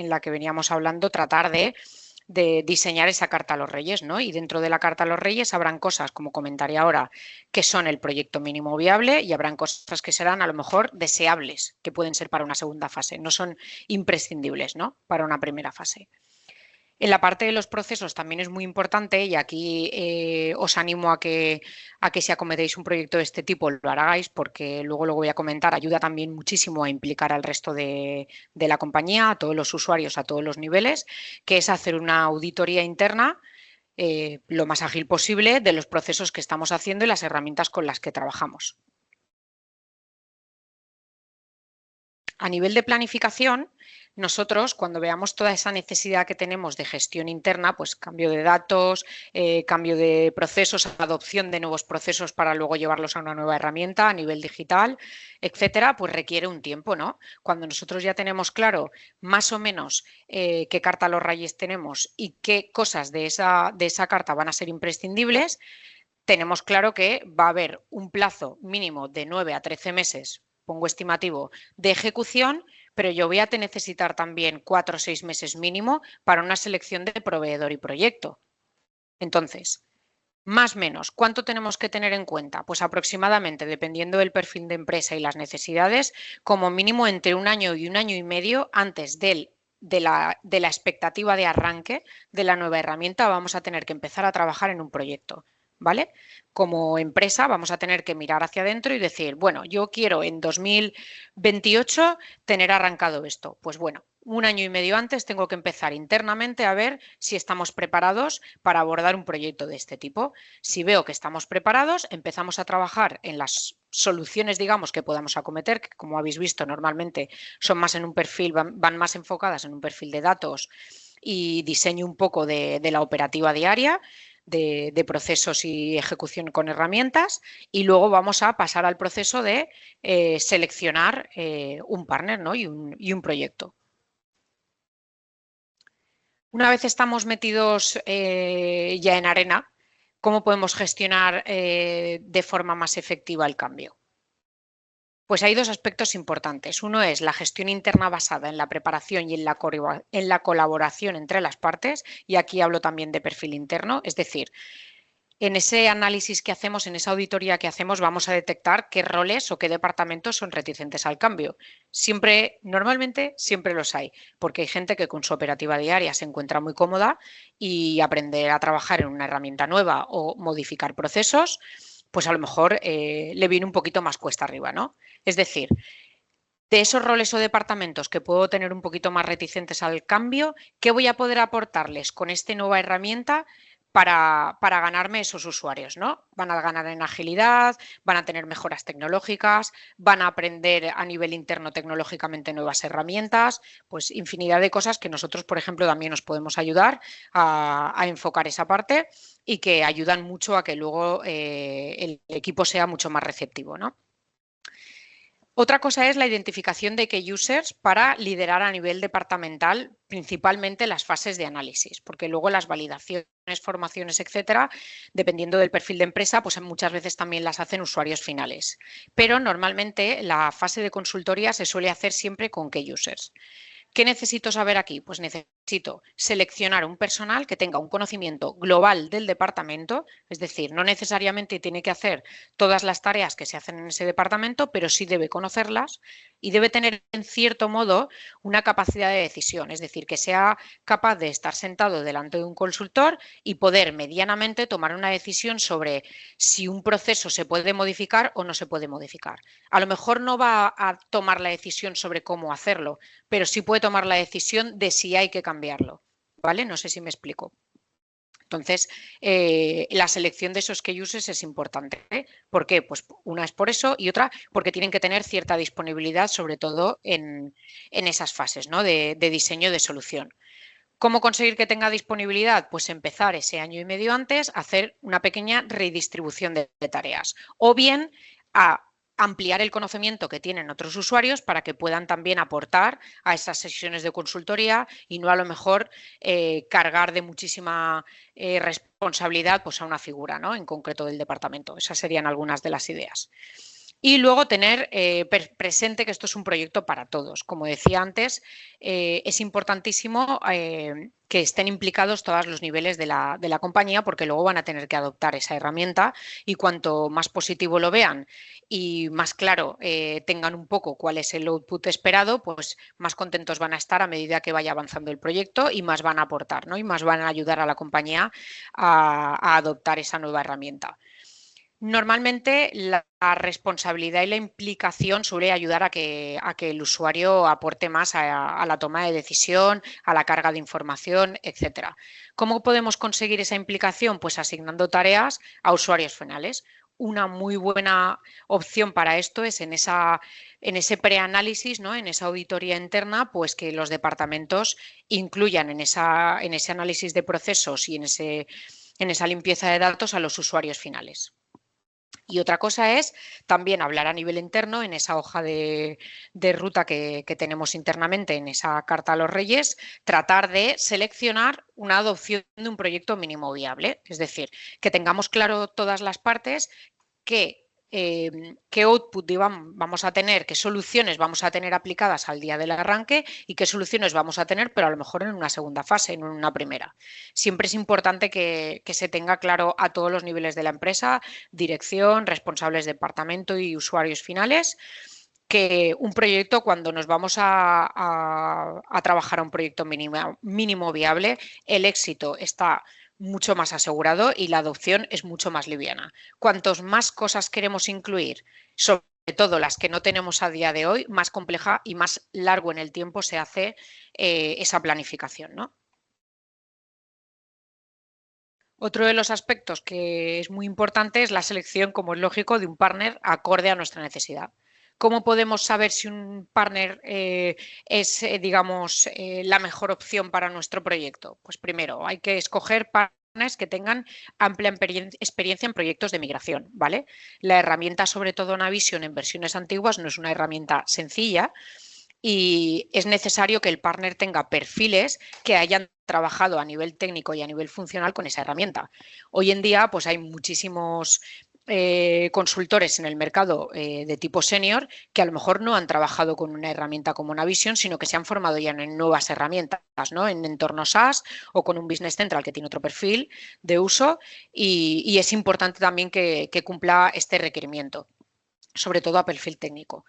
B: la que veníamos hablando, tratar de diseñar esa carta a los reyes, ¿no? Y dentro de la carta a los reyes habrán cosas, como comentaré ahora, que son el proyecto mínimo viable y habrán cosas que serán a lo mejor deseables, que pueden ser para una segunda fase, no son imprescindibles, ¿no? Para una primera fase. En la parte de los procesos también es muy importante y aquí os animo a que si acometéis un proyecto de este tipo lo hagáis, porque luego lo voy a comentar, ayuda también muchísimo a implicar al resto de la compañía, a todos los usuarios, a todos los niveles, que es hacer una auditoría interna lo más ágil posible de los procesos que estamos haciendo y las herramientas con las que trabajamos. A nivel de planificación, nosotros cuando veamos toda esa necesidad que tenemos de gestión interna, pues cambio de datos, cambio de procesos, adopción de nuevos procesos para luego llevarlos a una nueva herramienta a nivel digital, etcétera, pues requiere un tiempo, ¿no? Cuando nosotros ya tenemos claro más o menos qué carta a los reyes tenemos y qué cosas de esa carta van a ser imprescindibles, tenemos claro que va a haber un plazo mínimo de 9 a 13 meses, pongo estimativo, de ejecución, pero yo voy a necesitar también 4 o 6 meses mínimo para una selección de proveedor y proyecto. Entonces, más o menos, ¿cuánto tenemos que tener en cuenta? Pues aproximadamente, dependiendo del perfil de empresa y las necesidades, como mínimo entre 1 año y 1 año y medio antes de la expectativa de arranque de la nueva herramienta, vamos a tener que empezar a trabajar en un proyecto. ¿Vale? Como empresa vamos a tener que mirar hacia adentro y decir, bueno, yo quiero en 2028 tener arrancado esto. Pues bueno, 1 año y medio antes tengo que empezar internamente a ver si estamos preparados para abordar un proyecto de este tipo. Si veo que estamos preparados, empezamos a trabajar en las soluciones, digamos, que podamos acometer, que como habéis visto normalmente son más en un perfil, van más enfocadas en un perfil de datos y diseño un poco de la operativa diaria. De procesos y ejecución con herramientas y luego vamos a pasar al proceso de seleccionar un partner, ¿no? y un proyecto. Una vez estamos metidos ya en arena, ¿cómo podemos gestionar de forma más efectiva el cambio? Pues hay dos aspectos importantes. Uno es la gestión interna basada en la preparación y en la colaboración entre las partes, y aquí hablo también de perfil interno, es decir, en ese análisis que hacemos, en esa auditoría que hacemos, vamos a detectar qué roles o qué departamentos son reticentes al cambio. Normalmente siempre los hay, porque hay gente que con su operativa diaria se encuentra muy cómoda y aprender a trabajar en una herramienta nueva o modificar procesos, pues a lo mejor le viene un poquito más cuesta arriba, ¿no? Es decir, de esos roles o departamentos que puedo tener un poquito más reticentes al cambio, ¿qué voy a poder aportarles con esta nueva herramienta para ganarme esos usuarios, ¿no? Van a ganar en agilidad, van a tener mejoras tecnológicas, van a aprender a nivel interno tecnológicamente nuevas herramientas, pues infinidad de cosas que nosotros, por ejemplo, también nos podemos ayudar a enfocar esa parte y que ayudan mucho a que luego el equipo sea mucho más receptivo, ¿no? Otra cosa es la identificación de key users para liderar a nivel departamental, principalmente las fases de análisis, porque luego las validaciones, formaciones, etcétera, dependiendo del perfil de empresa, pues muchas veces también las hacen usuarios finales. Pero normalmente la fase de consultoría se suele hacer siempre con key users. ¿Qué necesito saber aquí? Pues necesito seleccionar un personal que tenga un conocimiento global del departamento, es decir, no necesariamente tiene que hacer todas las tareas que se hacen en ese departamento, pero sí debe conocerlas y debe tener, en cierto modo, una capacidad de decisión, es decir, que sea capaz de estar sentado delante de un consultor y poder medianamente tomar una decisión sobre si un proceso se puede modificar o no se puede modificar. A lo mejor no va a tomar la decisión sobre cómo hacerlo, pero sí puede tomar la decisión de si hay que cambiarlo, ¿vale? No sé si me explico. Entonces, la selección de esos key users es importante. ¿Por qué? Pues una es por eso y otra porque tienen que tener cierta disponibilidad, sobre todo en esas fases, ¿no? de diseño de solución. ¿Cómo conseguir que tenga disponibilidad? Pues empezar ese año y medio antes a hacer una pequeña redistribución de tareas o bien a ampliar el conocimiento que tienen otros usuarios para que puedan también aportar a esas sesiones de consultoría y no a lo mejor cargar de muchísima responsabilidad pues, a una figura, ¿no? En concreto del departamento. Esas serían algunas de las ideas. Y luego tener presente que esto es un proyecto para todos. Como decía antes, es importantísimo que estén implicados todos los niveles de la compañía porque luego van a tener que adoptar esa herramienta y cuanto más positivo lo vean y más claro tengan un poco cuál es el output esperado, pues más contentos van a estar a medida que vaya avanzando el proyecto y más van a aportar, ¿no? Y más van a ayudar a la compañía a adoptar esa nueva herramienta. Normalmente la responsabilidad y la implicación suele ayudar a que el usuario aporte más a la toma de decisión, a la carga de información, etcétera. ¿Cómo podemos conseguir esa implicación? Pues asignando tareas a usuarios finales. Una muy buena opción para esto es en ese preanálisis, ¿no? En esa auditoría interna, pues que los departamentos incluyan en ese análisis de procesos y en esa limpieza de datos a los usuarios finales. Y otra cosa es también hablar a nivel interno en esa hoja de ruta que tenemos internamente, en esa carta a los Reyes, tratar de seleccionar una adopción de un proyecto mínimo viable. Es decir, que tengamos claro todas las partes qué output vamos a tener, qué soluciones vamos a tener aplicadas al día del arranque y qué soluciones vamos a tener, pero a lo mejor en una segunda fase, no en una primera. Siempre es importante que se tenga claro a todos los niveles de la empresa, dirección, responsables de departamento y usuarios finales, que un proyecto, cuando nos vamos a trabajar a un proyecto mínimo viable, el éxito está mucho más asegurado y la adopción es mucho más liviana. Cuantos más cosas queremos incluir, sobre todo las que no tenemos a día de hoy, más compleja y más largo en el tiempo se hace esa planificación, ¿no? Otro de los aspectos que es muy importante es la selección, como es lógico, de un partner acorde a nuestra necesidad. ¿Cómo podemos saber si un partner es, digamos, la mejor opción para nuestro proyecto? Pues primero, hay que escoger partners que tengan amplia experiencia en proyectos de migración, ¿vale? La herramienta, sobre todo Navision en versiones antiguas, no es una herramienta sencilla y es necesario que el partner tenga perfiles que hayan trabajado a nivel técnico y a nivel funcional con esa herramienta. Hoy en día, pues hay muchísimos consultores en el mercado de tipo senior que a lo mejor no han trabajado con una herramienta como Navision, sino que se han formado ya en nuevas herramientas, ¿no? En entornos SaaS o con un Business Central que tiene otro perfil de uso y es importante también que cumpla este requerimiento, sobre todo a perfil técnico,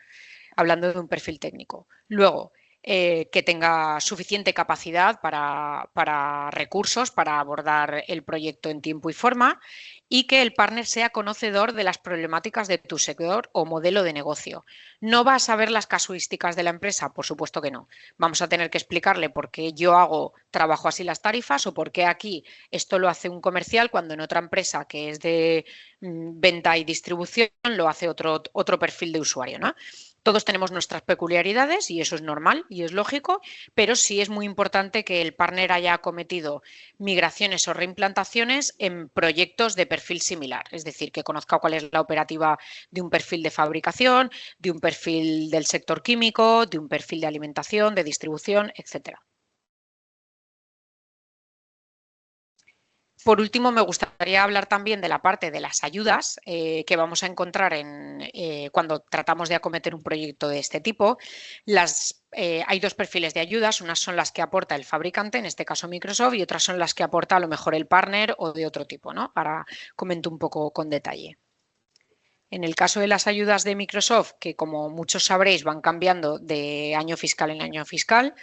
B: hablando de un perfil técnico. Luego, que tenga suficiente capacidad para recursos, para abordar el proyecto en tiempo y forma, y que el partner sea conocedor de las problemáticas de tu sector o modelo de negocio. ¿No va a saber las casuísticas de la empresa? Por supuesto que no. Vamos a tener que explicarle por qué yo trabajo así las tarifas o por qué aquí esto lo hace un comercial cuando en otra empresa que es de venta y distribución lo hace otro perfil de usuario, ¿no? Todos tenemos nuestras peculiaridades y eso es normal y es lógico, pero sí es muy importante que el partner haya acometido migraciones o reimplantaciones en proyectos de perfil similar, es decir, que conozca cuál es la operativa de un perfil de fabricación, de un perfil del sector químico, de un perfil de alimentación, de distribución, etcétera. Por último, me gustaría hablar también de la parte de las ayudas que vamos a encontrar cuando tratamos de acometer un proyecto de este tipo. Hay dos perfiles de ayudas, unas son las que aporta el fabricante, en este caso Microsoft, y otras son las que aporta a lo mejor el partner o de otro tipo, ¿no? Ahora comento un poco con detalle. En el caso de las ayudas de Microsoft, que como muchos sabréis van cambiando de año fiscal en año fiscal,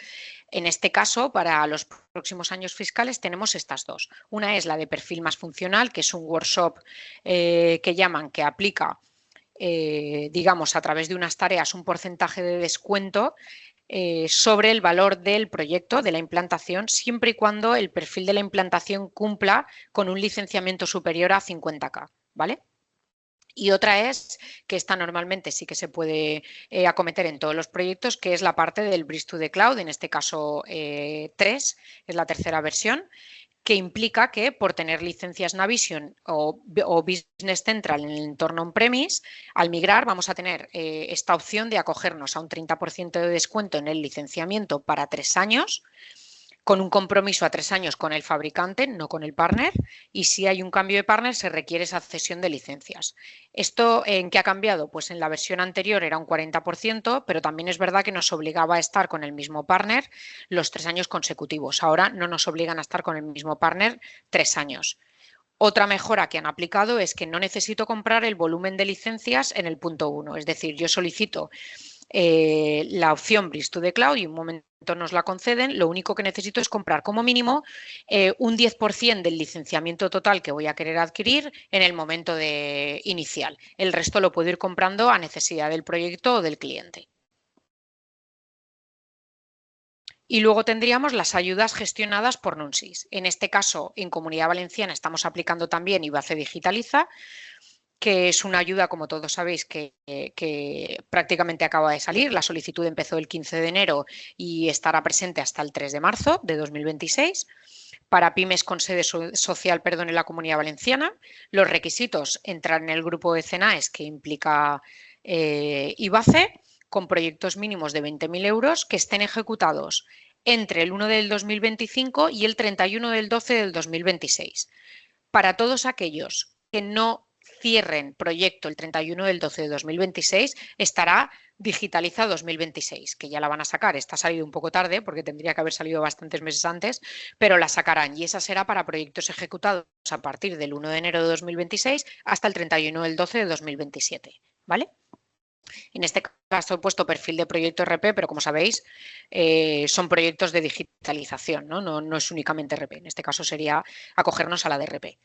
B: en este caso, para los próximos años fiscales tenemos estas dos. Una es la de perfil más funcional, que es un workshop que llaman, que aplica, digamos, a través de unas tareas un porcentaje de descuento sobre el valor del proyecto, de la implantación, siempre y cuando el perfil de la implantación cumpla con un licenciamiento superior a 50K, ¿vale? Y otra es, que esta normalmente sí que se puede acometer en todos los proyectos, que es la parte del Bridge to the Cloud, en este caso 3, es la tercera versión, que implica que por tener licencias Navision o Business Central en el entorno on-premise, al migrar vamos a tener esta opción de acogernos a un 30% de descuento en el licenciamiento para 3 años, con un compromiso a 3 años con el fabricante, no con el partner, y si hay un cambio de partner se requiere esa cesión de licencias. ¿Esto en qué ha cambiado? Pues en la versión anterior era un 40%, pero también es verdad que nos obligaba a estar con el mismo partner los 3 años consecutivos. Ahora no nos obligan a estar con el mismo partner 3 años. Otra mejora que han aplicado es que no necesito comprar el volumen de licencias en el punto 1, es decir, yo solicito la opción Bridge to the Cloud y un momento nos la conceden, lo único que necesito es comprar como mínimo un 10% del licenciamiento total que voy a querer adquirir en el momento inicial. El resto lo puedo ir comprando a necesidad del proyecto o del cliente. Y luego tendríamos las ayudas gestionadas por NUNSIS. En este caso, en Comunidad Valenciana estamos aplicando también IBACE Digitaliza, que es una ayuda, como todos sabéis, que prácticamente acaba de salir. La solicitud empezó el 15 de enero y estará presente hasta el 3 de marzo de 2026. Para pymes con sede social, en la Comunidad Valenciana, los requisitos: entrar en el grupo de CENAES, que implica IBACE, con proyectos mínimos de 20.000 euros que estén ejecutados entre el 1 del 2025 y el 31 del 12 del 2026. Para todos aquellos que no cierren proyecto el 31 del 12 de 2026, estará Digitaliza 2026, que ya la van a sacar. Esta ha salido un poco tarde porque tendría que haber salido bastantes meses antes, pero la sacarán y esa será para proyectos ejecutados a partir del 1 de enero de 2026 hasta el 31 del 12 de 2027, ¿vale? En este caso he puesto perfil de proyecto RP, pero como sabéis, son proyectos de digitalización, ¿no? No es únicamente RP. En este caso sería acogernos a la de RP.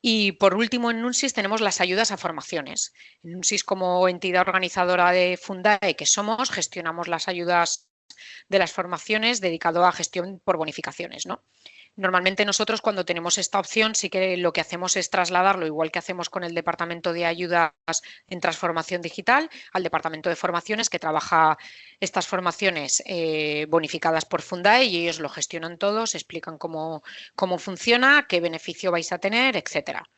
B: Y por último, en NUNSIS tenemos las ayudas a formaciones. En NUNSIS, como entidad organizadora de Fundae que somos, gestionamos las ayudas de las formaciones dedicado a gestión por bonificaciones, ¿no? Normalmente nosotros, cuando tenemos esta opción, sí que lo que hacemos es trasladarlo, igual que hacemos con el Departamento de Ayudas en Transformación Digital, al Departamento de Formaciones, que trabaja estas formaciones bonificadas por Fundae, y ellos lo gestionan todos, explican cómo funciona, qué beneficio vais a tener, etcétera.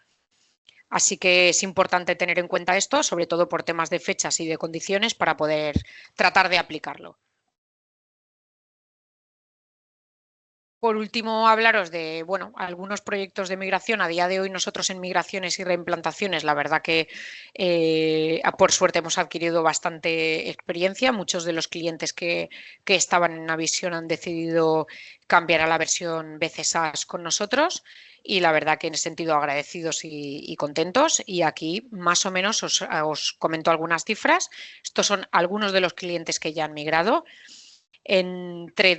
B: Así que es importante tener en cuenta esto, sobre todo por temas de fechas y de condiciones, para poder tratar de aplicarlo. Por último, hablaros de algunos proyectos de migración. A día de hoy nosotros en migraciones y reimplantaciones, la verdad que por suerte hemos adquirido bastante experiencia. Muchos de los clientes que estaban en Navision han decidido cambiar a la versión BC SaaS con nosotros y la verdad que en ese sentido agradecidos y contentos. Y aquí más o menos os comento algunas cifras. Estos son algunos de los clientes que ya han migrado. Entre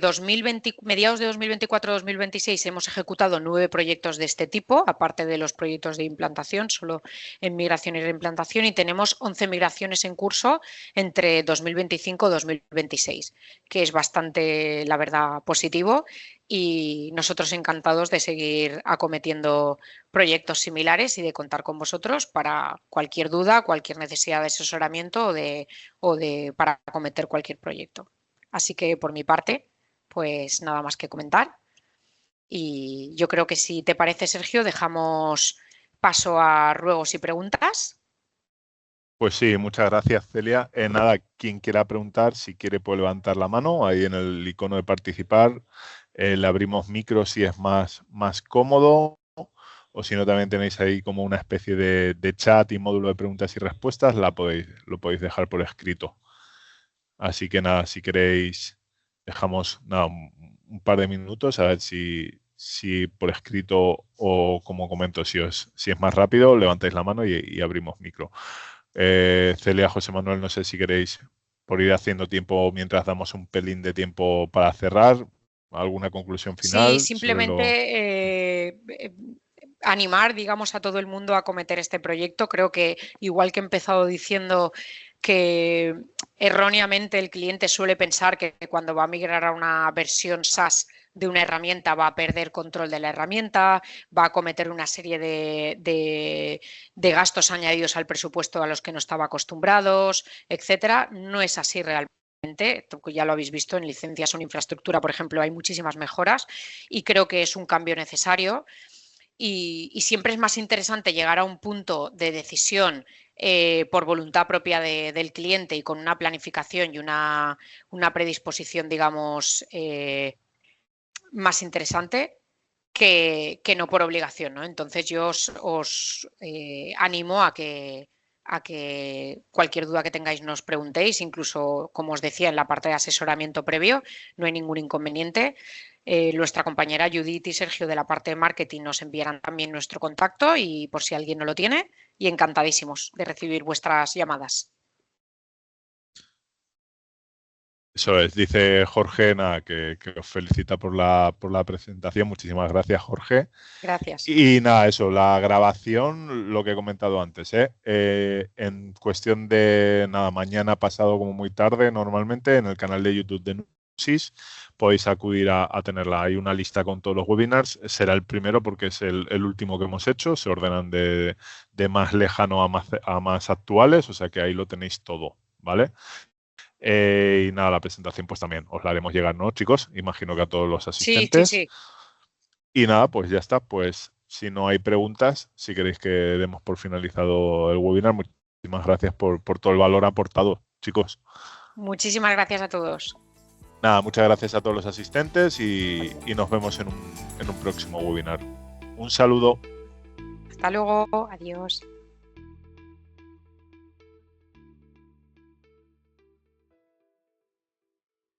B: mediados de 2024 y 2026 hemos ejecutado 9 proyectos de este tipo, aparte de los proyectos de implantación, solo en migración y reimplantación, y tenemos 11 migraciones en curso entre 2025 y 2026, que es bastante, la verdad, positivo, y nosotros encantados de seguir acometiendo proyectos similares y de contar con vosotros para cualquier duda, cualquier necesidad de asesoramiento para acometer cualquier proyecto. Así que por mi parte, pues nada más que comentar. Y yo creo que si te parece, Sergio, dejamos paso a ruegos y preguntas.
A: Pues sí, muchas gracias, Celia. Nada, quien quiera preguntar, si quiere puede levantar la mano ahí en el icono de participar. Le abrimos micro si es más cómodo, o si no también tenéis ahí como una especie de chat y módulo de preguntas y respuestas, lo podéis dejar por escrito. Así que nada, si queréis, dejamos nada, un par de minutos a ver si por escrito o como comento, si es más rápido, levantáis la mano y abrimos micro. Celia, José Manuel, no sé si queréis, por ir haciendo tiempo mientras damos un pelín de tiempo para cerrar, ¿alguna conclusión final?
B: Sí, simplemente animar, digamos, a todo el mundo a acometer este proyecto. Creo que, igual que he empezado diciendo que erróneamente el cliente suele pensar que cuando va a migrar a una versión SaaS de una herramienta va a perder control de la herramienta, va a cometer una serie de gastos añadidos al presupuesto a los que no estaba acostumbrados, etcétera. No es así realmente. Ya lo habéis visto, en licencias o en infraestructura, por ejemplo, hay muchísimas mejoras y creo que es un cambio necesario. Y siempre es más interesante llegar a un punto de decisión por voluntad propia del cliente y con una planificación y una predisposición, digamos, más interesante que no por obligación, ¿no? Entonces yo os animo a que cualquier duda que tengáis nos preguntéis, incluso, como os decía, en la parte de asesoramiento previo, no hay ningún inconveniente. Nuestra compañera Judith y Sergio de la parte de marketing nos enviarán también nuestro contacto y por si alguien no lo tiene, y encantadísimos de recibir vuestras llamadas.
A: Eso es, dice Jorge, nada, que os felicita por la presentación. Muchísimas gracias, Jorge.
B: Gracias.
A: Y nada, eso, la grabación, lo que he comentado antes, en cuestión de nada, mañana pasado como muy tarde, normalmente en el canal de YouTube de Nusis podéis acudir a tenerla. Hay una lista con todos los webinars, será el primero porque es el último que hemos hecho, se ordenan de más lejano a más actuales, o sea que ahí lo tenéis todo, ¿vale? Y nada, la presentación pues también os la haremos llegar, ¿no, chicos? Imagino que a todos los asistentes.
B: Sí.
A: Y nada, pues ya está. Pues si no hay preguntas, si queréis que demos por finalizado el webinar, muchísimas gracias por todo el valor aportado, chicos.
B: Muchísimas gracias a todos.
A: Nada, muchas gracias a todos los asistentes y nos vemos en un próximo webinar. Un saludo.
B: Hasta luego. Adiós.